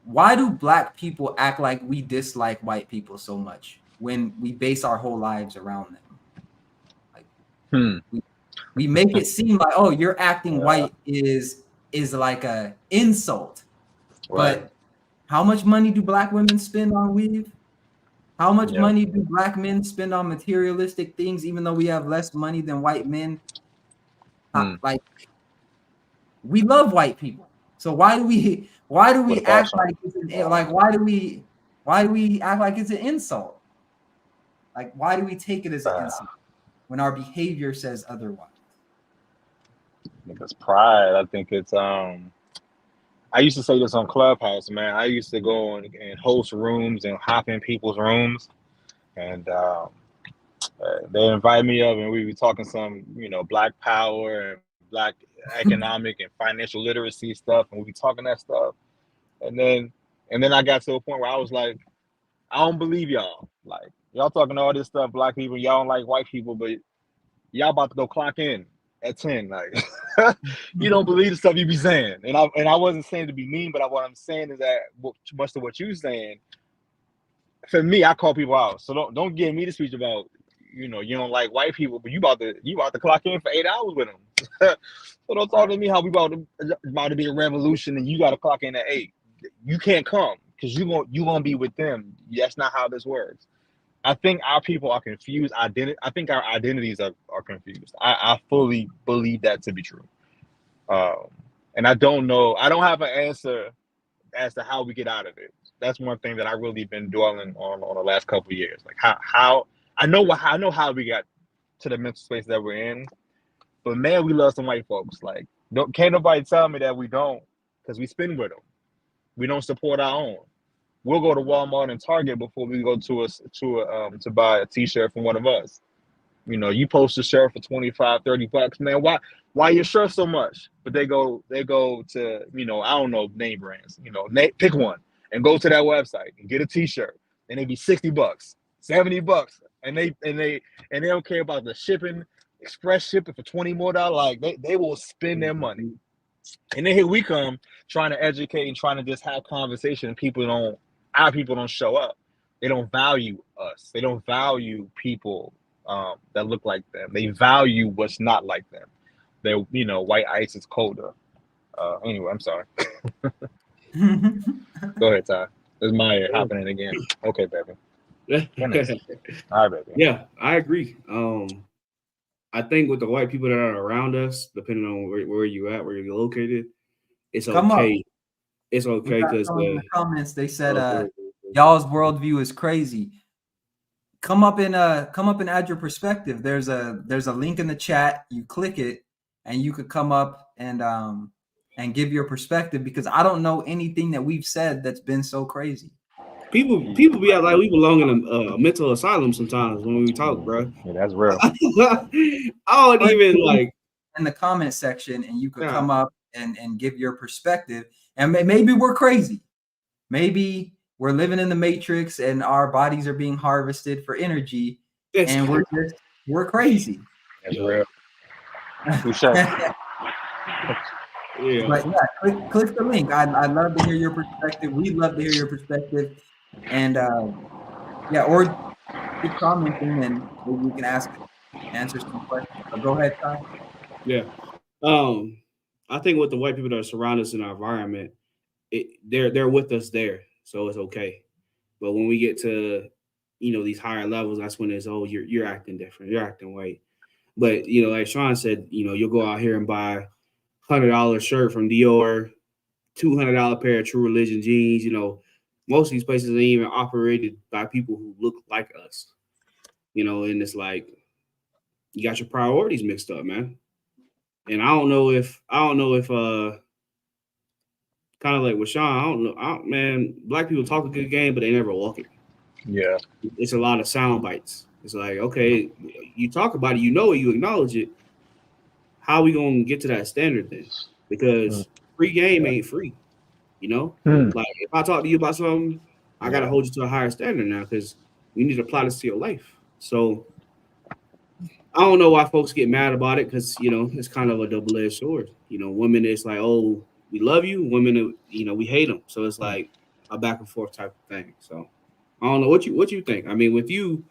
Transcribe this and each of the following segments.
why do black people act like we dislike white people so much when we base our whole lives around them? Like Hmm. we make it seem like, oh, you're acting Yeah. white is like a insult. Right. But how much money do black women spend on weave? How much Yeah. money do black men spend on materialistic things, even though we have less money than white men? Hmm. Like we love white people, so why do we With a act passion. like it's like why do we act like it's an insult? Like why do we take it as an Uh, insult when our behavior says otherwise? I think it's pride. I think it's I used to say this on Clubhouse, man. I used to go and host rooms and hop in people's rooms, and they invite me up, and we be talking some, Black Power and Black economic and financial literacy stuff, and we be talking that stuff, and then I got to a point where I was like, I don't believe y'all. Like y'all talking all this stuff, black people, y'all don't like white people, but y'all about to go clock in at 10. Like you don't believe the stuff you be saying. And I wasn't saying to be mean, but what I'm saying is that much of what you saying, for me, I call people out. So don't give me the speech about, you don't like white people, but you about to clock in for 8 hours with them. So don't talk Right. to me how we about to be a revolution and you gotta clock in at 8. You can't come because you gonna be with them. That's not how this works. I think our people are confused. I think our identities are confused. I fully believe that to be true. Um, and I don't know. I don't have an answer as to how we get out of it. That's one thing that I really been dwelling on the last couple of years. Like how I know how we got to the mental space that we're in, but man, we love some white folks. Like can't nobody tell me that we don't, because we spend with them. We don't support our own. We'll go to Walmart and Target before we go to buy a T-shirt from one of us. You post a shirt for 25, $30, man. Why your shirt so much? But they go to, I don't know, name brands. Pick one and go to that website and get a T-shirt, and they be $60, $70, and they don't care about the shipping, express shipping for $20 more. Like they will spend their money. And then here we come trying to educate and trying to just have conversation, and our people don't show up. They don't value us. They don't value people that look like them. They value what's not like them. White ice is colder. Anyway, I'm sorry. Go ahead, Ty. This is my ear hopping in again. Okay, baby. Goodness. All right, baby. Yeah, I agree. I think with the white people that are around us, depending on where you at, where you're located, it's Come up. okay. It's We okay got because someone in the comments. They said, okay. y'all's worldview is crazy. Come up and add your perspective. There's a link in the chat. You click it, and you could come up and give your perspective, because I don't know anything that we've said that's been so crazy. people be out like we belong in a mental asylum sometimes when we talk, bro. Yeah, that's real. I don't even like In the comment section, and you could nah, come up and give your perspective. And maybe we're crazy. Maybe we're living in the matrix and our bodies are being harvested for energy, that's and we're crazy. That's yeah. real. Touche. Yeah. But yeah, click the link. I'd love to hear your perspective. We'd love to hear your perspective. And yeah, or keep commenting and maybe we can answer some questions. So go ahead, Ty. Yeah. I think with the white people that surround us in our environment, they're with us there, so it's okay. But when we get to these higher levels, that's when it's you're acting different, you're acting white. But like Sean said, you'll go out here and buy $100 shirt from Dior, $200 pair of True Religion jeans. Most of these places ain't even operated by people who look like us. And it's like you got your priorities mixed up, man. And I don't know if kind of like with Sean, I don't know, man. Black people talk a good game, but they never walk it. Yeah. It's a lot of sound bites. It's like, okay, you talk about it, you acknowledge it. How are we gonna get to that standard then? Because free game ain't free. Like if I talk to you about something, I gotta hold you to a higher standard now because you need to apply this to your life. So I don't know why folks get mad about it because it's kind of a double-edged sword. Women, it's like, oh, we love you. Women, we hate them. So it's like a back and forth type of thing. So I don't know what you think. I mean, with you,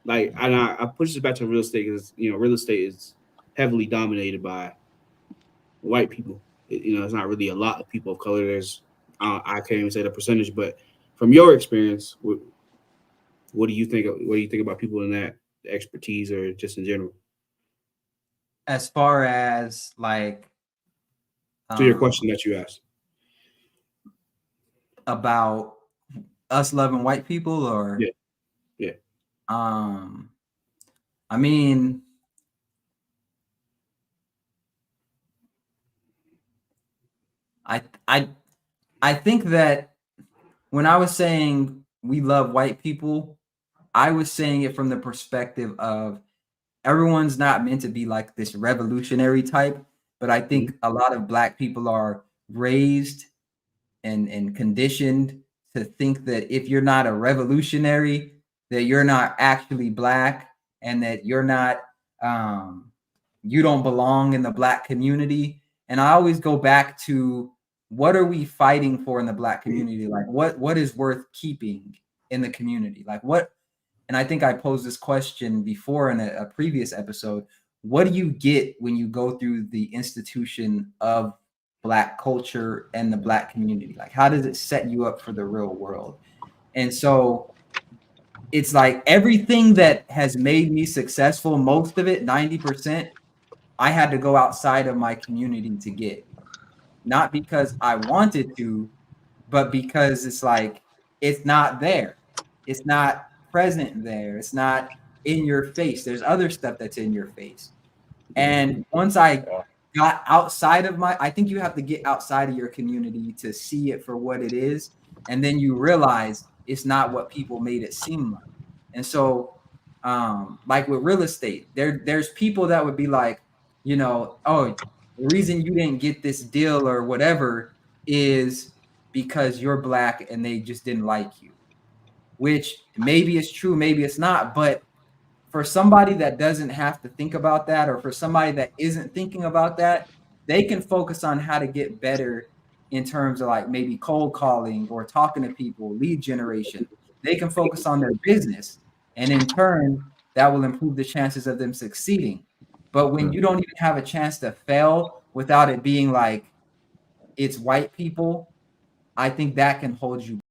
like, and I push this back to real estate because real estate is heavily dominated by white people. It's not really a lot of people of color. There's I can't even say the percentage, but from your experience, what do you think? What do you think about people in that expertise or just in general? As far as like To your question that you asked about us loving white people, or yeah. I mean, I I think that when I was saying we love white people, I was saying it from the perspective of everyone's not meant to be like this revolutionary type, but I think a lot of black people are raised and conditioned to think that if you're not a revolutionary, that you're not actually black, and that you're not you don't belong in the black community. And I always go back to, what are we fighting for in the black community? Like what is worth keeping in the community? Like what? And I think I posed this question before in a previous episode. What do you get when you go through the institution of black culture and the black community? Like, how does it set you up for the real world? And so it's like everything that has made me successful, most of it, 90%, I had to go outside of my community to get. Not because I wanted to, but because it's like, it's not there. It's not present there. It's not in your face. There's other stuff that's in your face. And once I got outside of I think you have to get outside of your community to see it for what it is. And then you realize it's not what people made it seem like. And so, like with real estate, there's people that would be like, oh, the reason you didn't get this deal or whatever is because you're black and they just didn't like you, which maybe it's true, maybe it's not. But for somebody that doesn't have to think about that, or for somebody that isn't thinking about that, they can focus on how to get better in terms of like maybe cold calling or talking to people, lead generation. They can focus on their business, and in turn, that will improve the chances of them succeeding. But when you don't even have a chance to fail without it being like it's white people, I think that can hold you